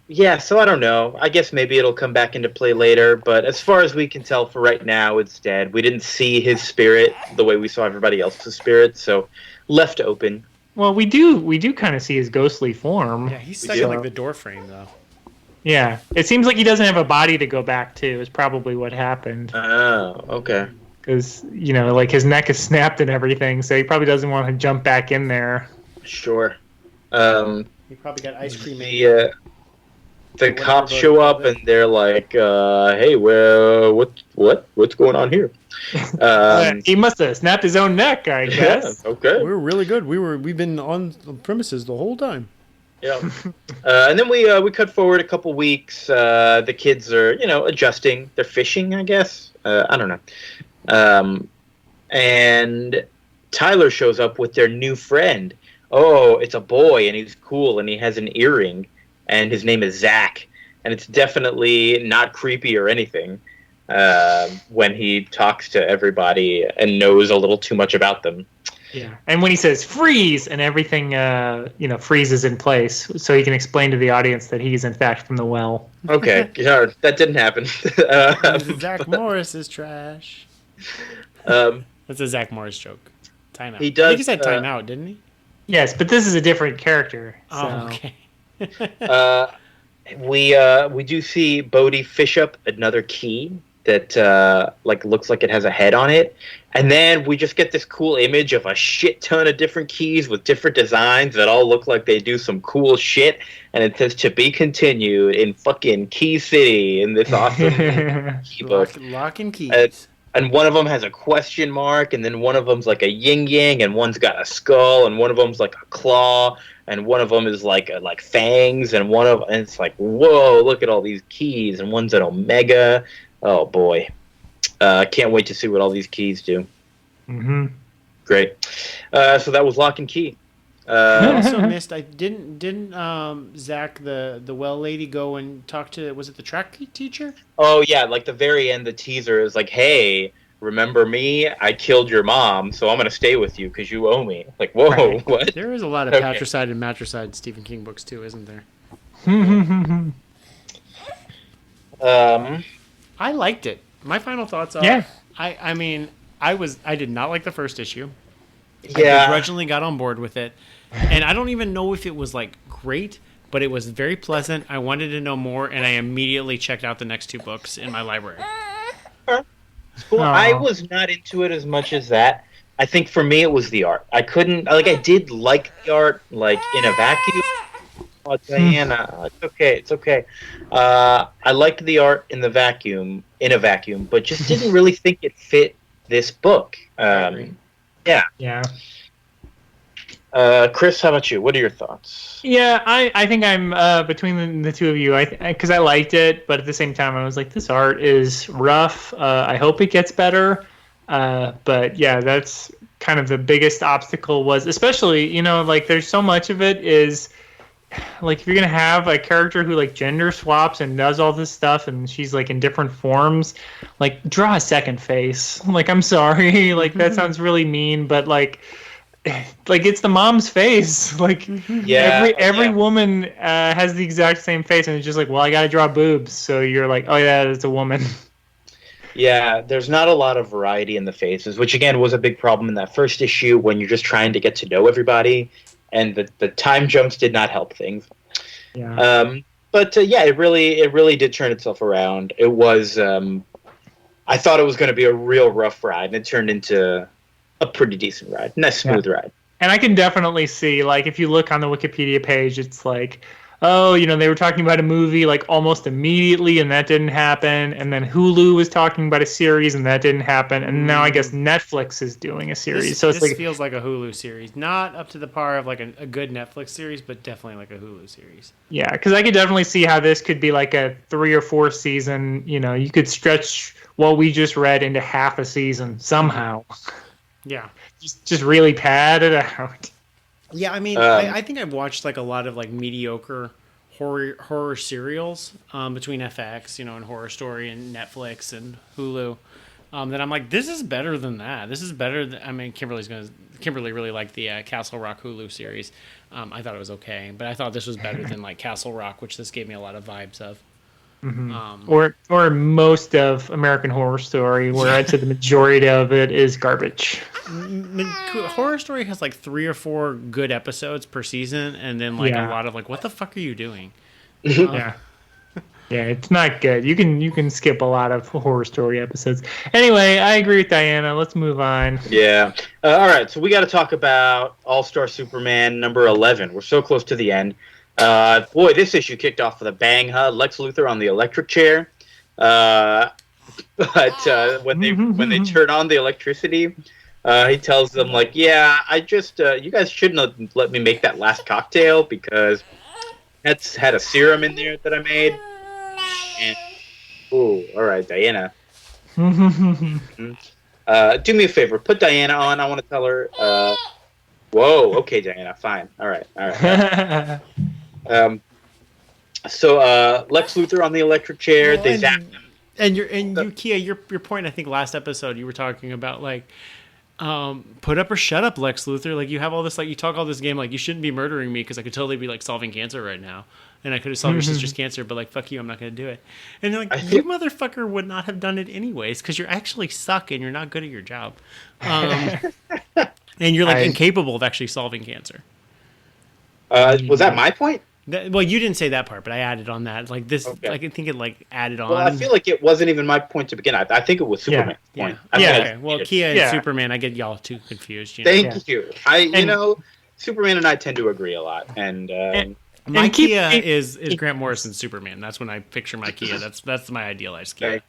Yeah, so I don't know. I guess maybe it'll come back into play later, but as far as we can tell for right now, it's dead. We didn't see his spirit the way we saw everybody else's spirit, so left open. Well, we do kind of see his ghostly form. Yeah, he's stuck in like the door frame, though. Yeah, it seems like he doesn't have a body to go back to, is probably what happened. Oh, okay. Because, you know, like his neck is snapped and everything, so he probably doesn't want to jump back in there. Sure. He probably got ice cream made. The cops show up and they're like, "Hey, well, what's going on here?" He must have snapped his own neck, I guess. Yeah, okay. We're really good. We've been on the premises the whole time. Yeah. And then we cut forward a couple weeks. The kids are, adjusting. They're fishing, I guess. I don't know. And Tyler shows up with their new friend. Oh, it's a boy, and he's cool, and he has an earring. And his name is Zach, and it's definitely not creepy or anything when he talks to everybody and knows a little too much about them. Yeah, and when he says freeze, and everything freezes in place, so he can explain to the audience that he's in fact from the well. Okay, yeah, that didn't happen. Zach Morris is trash. That's a Zach Morris joke. Time out. He does. I think he said time out, didn't he? Yes, but this is a different character. So. Oh, okay. We do see Bodhi fish up another key that like looks like it has a head on it, and then we just get this cool image of a shit ton of different keys with different designs that all look like they do some cool shit, and it says to be continued in fucking Key City in this awesome key book. Lock and keys. And one of them has a question mark, and then one of them's like a yin yang, and one's got a skull, and one of them's like a claw, and one of them is like fangs, and and it's like, whoa, look at all these keys, and one's an omega. Oh boy, can't wait to see what all these keys do. Mm-hmm. Great. So that was Lock and Key. I also missed. I didn't Zach the well lady go and talk to, was it the track teacher? Oh yeah, like the very end, the teaser is like, hey, remember me? I killed your mom, so I'm gonna stay with you because you owe me. Like, whoa, right. What? There is a lot of patricide and matricide Stephen King books too, isn't there? I liked it. My final thoughts are, yeah. I mean, I did not like the first issue. Yeah. I begrudgingly got on board with it. And I don't even know if it was like great, but it was very pleasant. I wanted to know more, and I immediately checked out the next two books in my library. Well, I was not into it as much as that. I think for me it was the art. I did like the art, like in a vacuum. Oh, Diana, it's okay. I liked the art in a vacuum, but just didn't really think it fit this book. Yeah. Chris, how about you? What are your thoughts? Yeah, I think I'm between the two of you. Because I liked it, but at the same time, I was like, this art is rough. I hope it gets better. But yeah, that's kind of the biggest obstacle was, especially, like there's so much of it is like if you're gonna have a character who like gender swaps and does all this stuff and she's like in different forms, like draw a second face. Like, I'm sorry, like that sounds really mean, but like it's the mom's face. Like every woman has the exact same face, and it's just like, well, I gotta draw boobs, so you're like, oh yeah, it's a woman. Yeah, there's not a lot of variety in the faces, which again was a big problem in that first issue when you're just trying to get to know everybody. And the time jumps did not help things. Yeah. But it really did turn itself around. It was, I thought it was going to be a real rough ride, and it turned into a pretty decent ride, nice smooth ride. And I can definitely see, like, if you look on the Wikipedia page, it's like, oh, they were talking about a movie like almost immediately, and that didn't happen. And then Hulu was talking about a series, and that didn't happen. And now I guess Netflix is doing a series. This feels like a Hulu series, not up to the par of like a good Netflix series, but definitely like a Hulu series. Yeah, because I could definitely see how this could be like a 3 or 4 season. You could stretch what we just read into half a season somehow. Yeah, just really pad it out. Yeah, I mean, I think I've watched like a lot of like mediocre horror serials between FX, and Horror Story and Netflix and Hulu. That I'm like, this is better than that. This is better than. I mean, Kimberly really liked the Castle Rock Hulu series. I thought it was okay, but I thought this was better than like Castle Rock, which this gave me a lot of vibes of. Mm-hmm. Or most of American Horror Story, where I'd say the majority of it is garbage. Horror Story has like 3 or 4 good episodes per season, and then like a lot of like, what the fuck are you doing? Yeah, it's not good. You can skip a lot of Horror Story episodes. Anyway, I agree with Diana. Let's move on. Yeah. All right. So we got to talk about All-Star Superman number 11. We're so close to the end. Boy, this issue kicked off with a bang, huh? Lex Luthor on the electric chair. But when they turn on the electricity, he tells them like, "Yeah, I just you guys shouldn't have let me make that last cocktail because that's had a serum in there that I made." And all right, Diana. Do me a favor, put Diana on. I want to tell her. Whoa, okay, Diana, fine. All right. So Lex Luthor on the electric chair. They zap him. And Kia, your point. I think last episode you were talking about like, put up or shut up, Lex Luthor. Like you have all this, like you talk all this game, like you shouldn't be murdering me because I could totally be like solving cancer right now, and I could have solved your sister's cancer, but like fuck you, I'm not gonna do it. And you're like, you motherfucker would not have done it anyways because you're actually suck and you're not good at your job, and you're like incapable of actually solving cancer. Was that my point? Well, you didn't say that part, but I added on that. Like this, Okay. like I think it like added on. Well, I feel like it wasn't even my point to begin. I think it was Superman's point. Okay. Well, Kia and Superman, I get y'all too confused. Thank you. Superman and I tend to agree a lot, and my Kia is Grant Morrison's Superman. That's when I picture my Kia. That's my idealized Kia.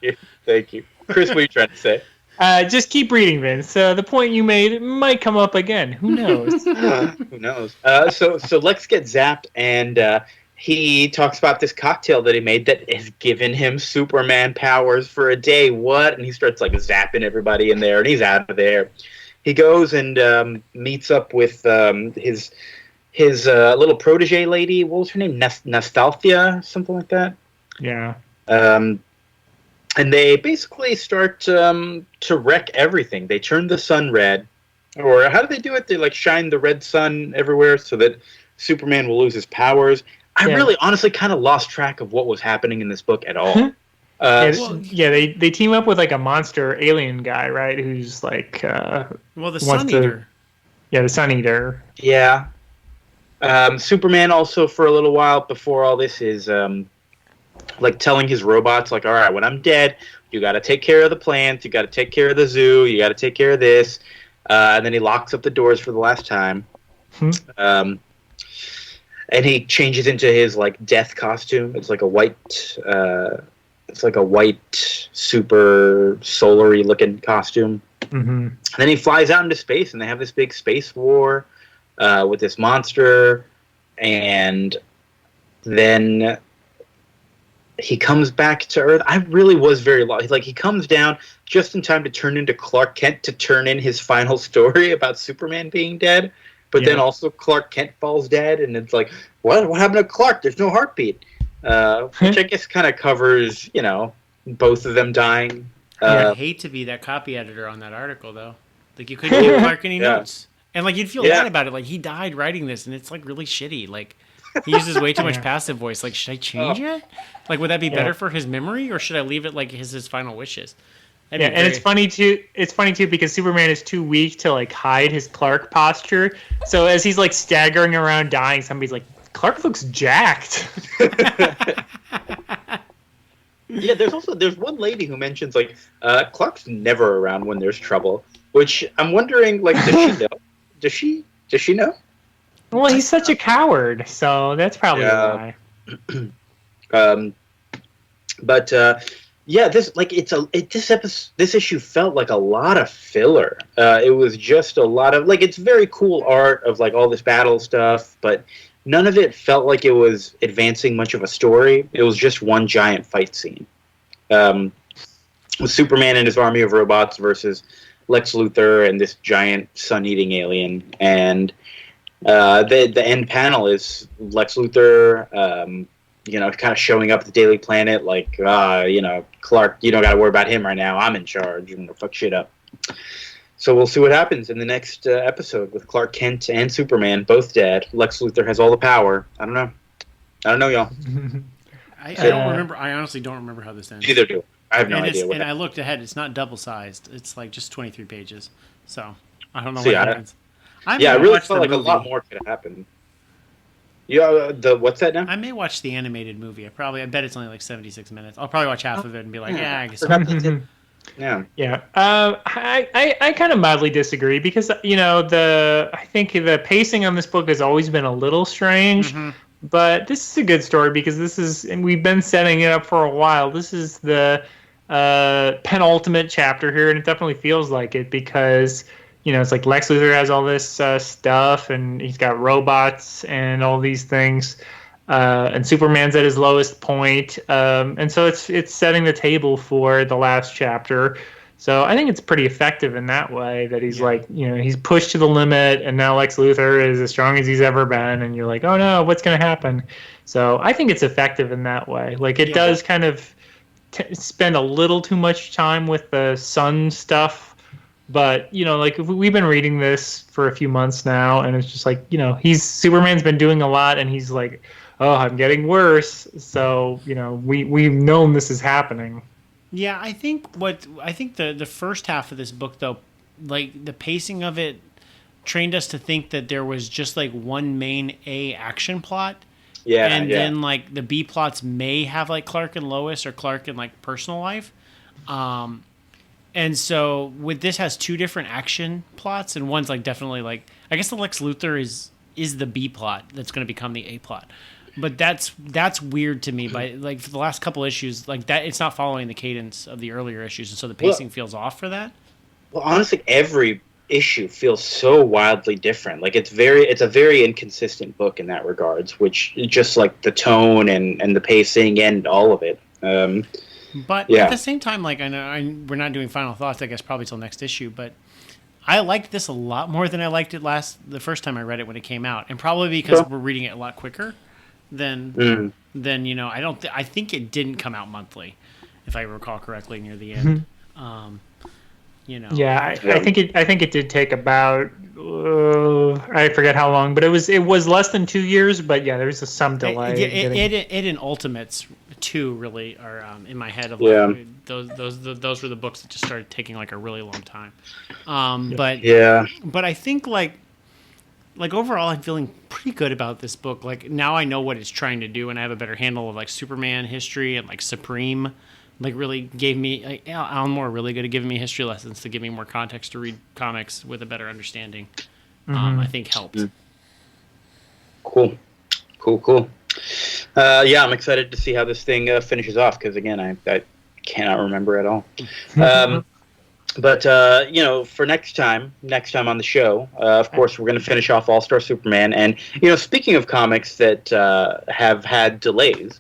Thank you, Chris. What are you trying to say? Just keep reading, Vince. The point you made might come up again. Who knows? Who knows? So Lex gets zapped, and he talks about this cocktail that he made that has given him Superman powers for a day. What? And he starts like zapping everybody in there, and he's out of there. He goes and meets up with his little protege lady. What was her name? Nostalgia, something like that. Yeah. And they basically start to wreck everything. They turn the sun red. Or how do they do it? They like shine the red sun everywhere so that Superman will lose his powers. I really honestly kind of lost track of what was happening in this book at all. They team up with like a monster alien guy, right? Who's like the Sun Eater. The Sun Eater. Yeah. Superman also for a little while before all this is like telling his robots, like, all right, when I'm dead, you got to take care of the plants, you got to take care of the zoo, you got to take care of this, and then he locks up the doors for the last time, and he changes into his like death costume. It's like a white, super solar-y looking costume. And then he flies out into space, and they have this big space war with this monster, and then he comes back to Earth. I really was very lost. Like, he comes down just in time to turn into Clark Kent to turn in his final story about Superman being dead. But then also Clark Kent falls dead, and it's like, what happened to Clark? There's no heartbeat. Which I guess kind of covers, both of them dying. I'd hate to be that copy editor on that article, though. Like, you couldn't give Clark any notes. And, like, you'd feel bad about it. Like, he died writing this, and it's, like, really shitty. Like, he uses way too much passive voice. Like, should I change it? Like, would that be better for his memory, or should I leave it like his final wishes? And it's funny too. It's funny too because Superman is too weak to like hide his Clark posture. So as he's like staggering around dying, somebody's like, "Clark looks jacked." Yeah, there's one lady who mentions like Clark's never around when there's trouble, which I'm wondering, like, does she know? Does she know? Well, he's such a coward, so that's probably why. This issue felt like a lot of filler. It was just a lot of like, it's very cool art of like all this battle stuff, but none of it felt like it was advancing much of a story. It was just one giant fight scene with Superman and his army of robots versus Lex Luthor and this giant sun-eating alien. And the end panel is Lex Luthor, kind of showing up at the Daily Planet, like, Clark, you don't got to worry about him right now. I'm in charge. I'm going to fuck shit up. So we'll see what happens in the next episode with Clark Kent and Superman both dead. Lex Luthor has all the power. I don't know, y'all. I don't remember. I honestly don't remember how this ends. Neither do I. Have no idea. And I looked ahead. It's not double-sized. It's like just 23 pages. So I don't know what happens. I really felt like a lot more could have happened. What's that now? I may watch the animated movie. I bet it's only like 76 minutes. I'll probably watch half of it and be like, I guess. Yeah. I kind of mildly disagree because I think the pacing on this book has always been a little strange, but this is a good story because and we've been setting it up for a while. This is the penultimate chapter here, and it definitely feels like it because it's like Lex Luthor has all this stuff, and he's got robots and all these things, and Superman's at his lowest point, and so it's setting the table for the last chapter. So I think it's pretty effective in that way that he's he's pushed to the limit, and now Lex Luthor is as strong as he's ever been, and you're like, oh no, what's going to happen? So I think it's effective in that way. Like it does kind of spend a little too much time with the sun stuff. But, we've been reading this for a few months now, and it's just like, Superman's been doing a lot, and he's like, oh, I'm getting worse. So, we've known this is happening. Yeah, I think the first half of this book, though, like the pacing of it trained us to think that there was just like one main action plot, Yeah, and then like the B plots may have like Clark and Lois or Clark and like personal life. And so with this has two different action plots, and one's like definitely like I guess the Lex Luthor is the B plot that's going to become the A plot. But that's weird to me. By like for the last couple issues, like that, it's not following the cadence of the earlier issues, and so the pacing feels off for that. Well, honestly, every issue feels so wildly different. Like it's a very inconsistent book in that regards, which just like the tone and the pacing and all of it. But at the same time, like I know we're not doing final thoughts, I guess probably till next issue, but I liked this a lot more than I liked it the first time I read it when it came out, and probably because we're reading it a lot quicker than I think it didn't come out monthly, if I recall correctly near the end. Yeah, I think it did take about I forget how long, but it was less than 2 years. But yeah, there was some delay. It and Ultimates 2 really are in my head of like, those were the books that just started taking like a really long time. But I think like overall I'm feeling pretty good about this book. Like now I know what it's trying to do, and I have a better handle of like Superman history and like Supreme. Like really gave me Alan Moore really good at giving me history lessons to give me more context to read comics with a better understanding. I think helped. Cool. Yeah, I'm excited to see how this thing finishes off because again, I cannot remember at all. But for next time on the show, of course, we're going to finish off All-Star Superman. And speaking of comics that have had delays.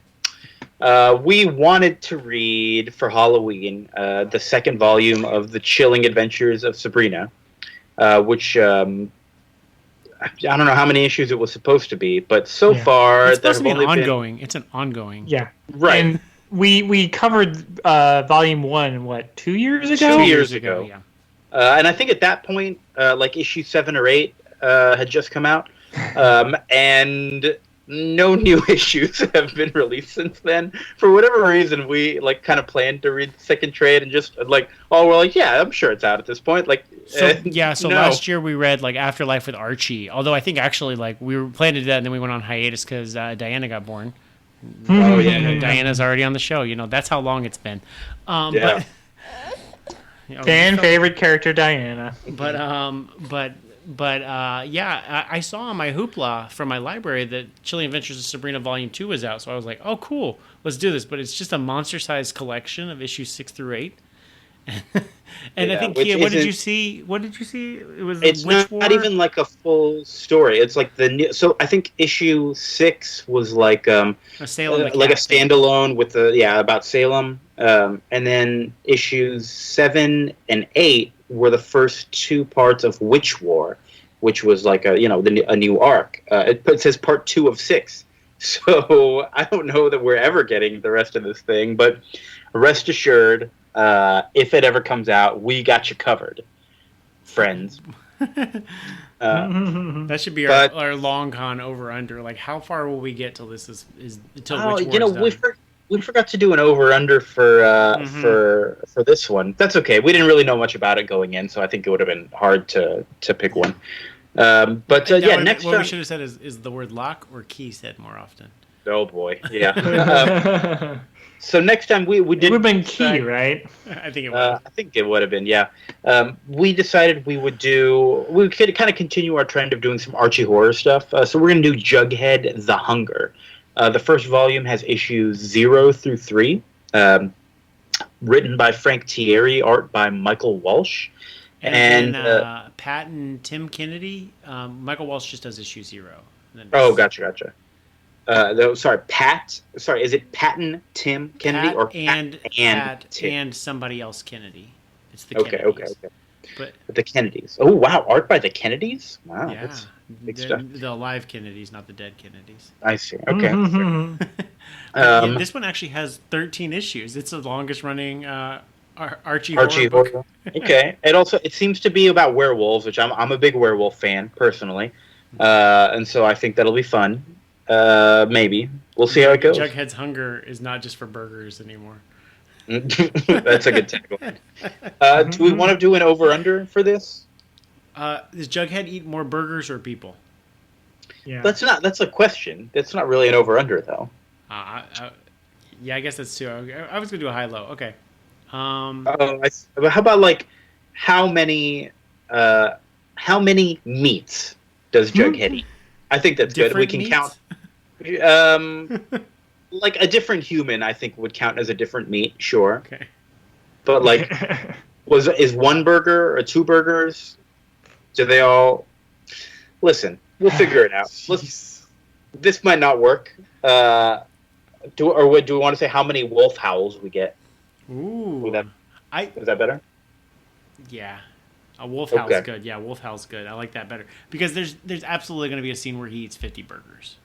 We wanted to read for Halloween the second volume of The Chilling Adventures of Sabrina, which I don't know how many issues it was supposed to be, but so far it's supposed to be ongoing. It's an ongoing. Yeah, right. And we covered volume 1 2 years ago. 2 years ago. Yeah. And I think at that point, like issue 7 or 8 had just come out, and no new issues have been released since then. For whatever reason, we like kind of planned to read the second trade and just like, we're like, yeah, I'm sure it's out at this point. Like, so last year we read like Afterlife with Archie. Although I think actually like we were planning to do that, and then we went on hiatus because Diana got born. Diana's already on the show. That's how long it's been. But fan favorite character Diana. But I saw on my Hoopla from my library that Chilling Adventures of Sabrina Volume 2 was out, so I was like, oh, cool, let's do this. But it's just a monster-sized collection of issues 6 through 8. And I think, Kia, what did you see? It was it's not even like a full story. It's like so I think issue 6 was like a Salem like a standalone with about Salem, and then issues 7 and 8 were the first 2 parts of Witch War, which was like a new arc. It says part 2 of 6, so I don't know that we're ever getting the rest of this thing. But rest assured, if it ever comes out, we got you covered, friends. That should be our long con over under. Like, how far will we get till this is till Witch War is done? We forgot to do an over-under for this one. That's okay. We didn't really know much about it going in, so I think it would have been hard to pick one. Next what we should have said is the word lock or key said more often. Oh boy, yeah. So next time we did. It would have been key, right? I think it was. I think it would have been, yeah. We decided we could kind of continue our trend of doing some Archie horror stuff. So we're going to do Jughead: The Hunger. The first volume has issues 0 through 3, written by Frank Thierry, art by Michael Walsh. And Pat and Tim Kennedy. Michael Walsh just does issue 0. Gotcha. Sorry, Pat. Sorry, is it Patton Tim Kennedy or Pat and somebody else Kennedy? It's the Kennedys. Okay. But the Kennedys. Oh wow, art by the Kennedys. Wow, yeah. That's big stuff. The alive Kennedys, not the dead Kennedys. I see. Okay. This one actually has 13 issues. It's the longest running Archie horror book. Okay. It seems to be about werewolves, which I'm a big werewolf fan personally, and so I think that'll be fun. Maybe we'll see how it goes. Jughead's hunger is not just for burgers anymore. That's a good tagline. Do we want to do an over/under for this? Does Jughead eat more burgers or people? Yeah. That's a question. That's not really an over-under, though. Yeah, I guess that's too. I was gonna do a high-low. Okay. How about like how many meats does Jughead eat? I think that's good. We can count. Like a different human, I think would count as a different meat. Sure. Okay. But like, is one burger or two burgers? Do they all? Listen, we'll figure it out. This might not work. Do we want to say how many wolf howls we get? Ooh. Is that better? Yeah. A wolf howl's good. Yeah, wolf howl's good. I like that better. Because there's absolutely going to be a scene where he eats 50 burgers.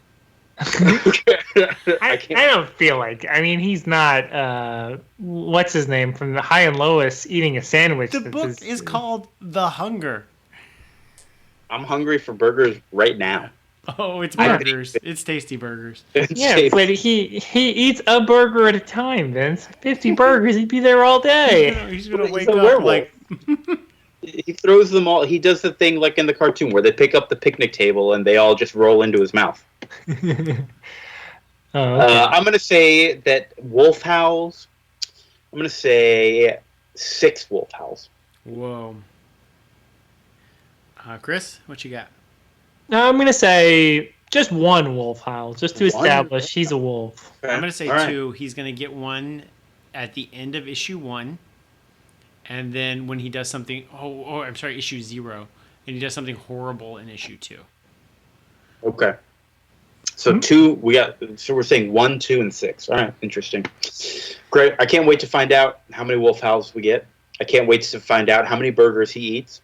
I don't feel like. I mean, he's not. What's his name from the High and Lois eating a sandwich? The book is called The Hunger. I'm hungry for burgers right now. Oh, it's burgers. It's tasty burgers. Yeah, but he eats a burger at a time, Vince. 50 burgers, he'd be there all day. He's gonna wake up like. He throws them all. He does the thing like in the cartoon where they pick up the picnic table and they all just roll into his mouth. Okay. I'm gonna say that wolf howls. I'm gonna say 6 wolf howls. Whoa. Chris, what you got? I'm going to say just one wolf howl, just to establish he's a wolf. Okay. I'm going to say 2. He's going to get one at the end of issue 1. And then when he does something... I'm sorry, issue 0. And he does something horrible in issue 2. Okay. So 2, so we're saying 1, 2, and 6. All right, interesting. Great. I can't wait to find out how many wolf howls we get. I can't wait to find out how many burgers he eats.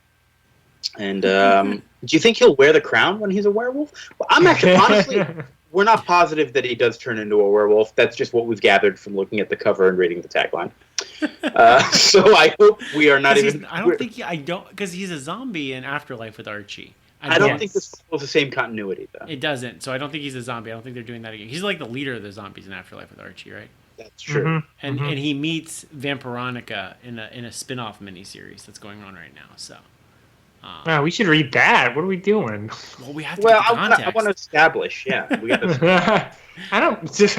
And do you think he'll wear the crown when he's a werewolf? Well, I'm actually, honestly, we're not positive that he does turn into a werewolf. That's just what we've gathered from looking at the cover and reading the tagline. So I hope we are not even... because he's a zombie in Afterlife with Archie. I don't think this follows the same continuity, though. It doesn't, so I don't think he's a zombie. I don't think they're doing that again. He's like the leader of the zombies in Afterlife with Archie, right? That's true. Mm-hmm. And he meets Vampironica in a spin-off miniseries that's going on right now, so... Wow, we should read that. What are we doing? Well, we have to get context. I want to establish, yeah. We got to. I don't... Just,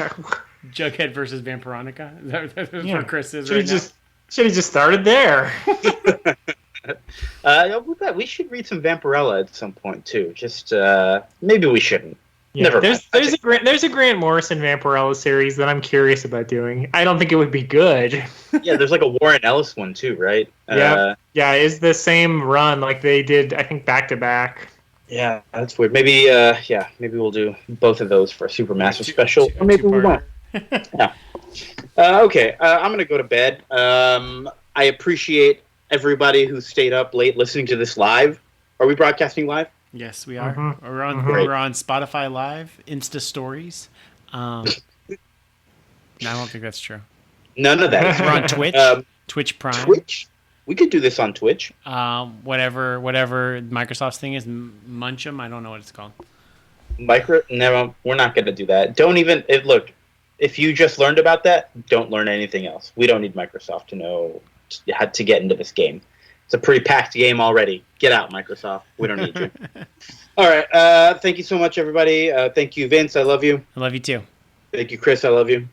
Jughead versus Vampironica? That's where Chris is right now? Should have just started there. We should read some Vampirella at some point, too. Just, maybe we shouldn't. Yeah, Never there's a Grant Morrison Vampirella series that I'm curious about doing. I don't think it would be good. Yeah, there's like a Warren Ellis one too, right? Yeah, it's the same run like they did. I think back to back. Yeah, that's weird. Maybe we'll do both of those for a Supermassive special, or maybe we won't. Yeah. Okay, I'm gonna go to bed. I appreciate everybody who stayed up late listening to this live. Are we broadcasting live? Yes, we are. Mm-hmm. We're on Spotify Live, Insta Stories. No, I don't think that's true. None of that. We're on Twitch, Twitch Prime. Twitch? We could do this on Twitch. Whatever Microsoft's thing is, Munch'em. I don't know what it's called. No, we're not going to do that. Don't even look. If you just learned about that, don't learn anything else. We don't need Microsoft to know how to get into this game. It's a pretty packed game already. Get out, Microsoft. We don't need you. All right. Thank you so much, everybody. Thank you, Vince. I love you. I love you, too. Thank you, Chris. I love you.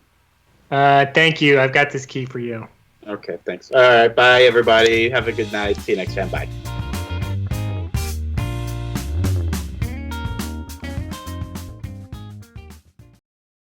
Thank you. I've got this key for you. Okay, thanks. All right. Bye, everybody. Have a good night. See you next time. Bye.